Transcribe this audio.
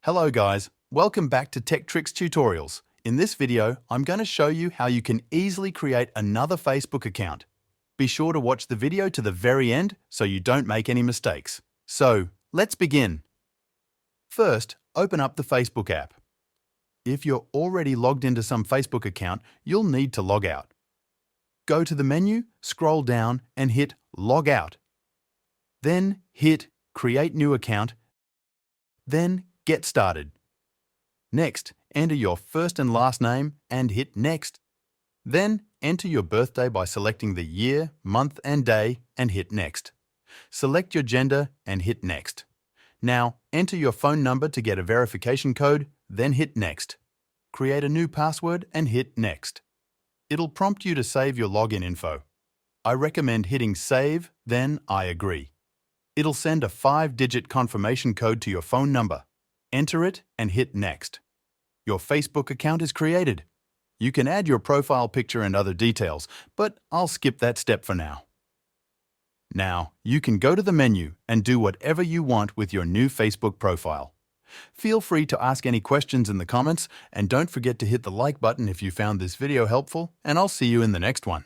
Hello guys, welcome back to Tech Tricks Tutorials. In this video, I'm going to show you how you can easily create another Facebook account. Be sure to watch the video to the very end so you don't make any mistakes. So, let's begin. First, open up the Facebook app. If you're already logged into some Facebook account, you'll need to log out. Go to the menu, scroll down and hit Log Out. Then hit Create New Account. Then Get Started. Next, enter your first and last name and hit Next. Then, enter your birthday by selecting the year, month and day and hit Next. Select your gender and hit Next. Now, enter your phone number to get a verification code, then hit Next. Create a new password and hit Next. It'll prompt you to save your login info. I recommend hitting Save, then I agree. It'll send a 5-digit confirmation code to your phone number. Enter it and hit Next. Your Facebook account is created. You can add your profile picture and other details, but I'll skip that step for now. Now, you can go to the menu and do whatever you want with your new Facebook profile. Feel free to ask any questions in the comments, and don't forget to hit the like button if you found this video helpful, and I'll see you in the next one.